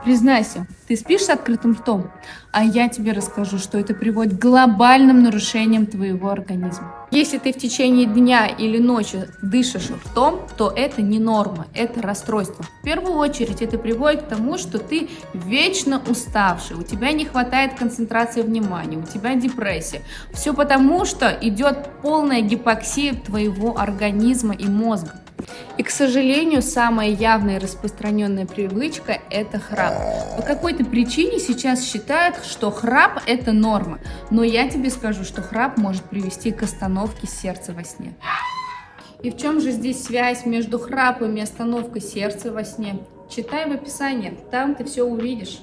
Признайся, ты спишь с открытым ртом? А я тебе расскажу, что это приводит к глобальным нарушениям твоего организма. Если ты в течение дня или ночи дышишь ртом, то это не норма, это расстройство. В первую очередь это приводит к тому, что ты вечно уставший, у тебя не хватает концентрации внимания, у тебя депрессия. Все потому, что идет полная гипоксия твоего организма и мозга. И, к сожалению, самая явная и распространенная привычка – это храп. По какой-то причине сейчас считают, что храп – это норма. Но я тебе скажу, что храп может привести к остановке сердца во сне. И в чем же здесь связь между храпом и остановкой сердца во сне? Читай в описании, там ты все увидишь.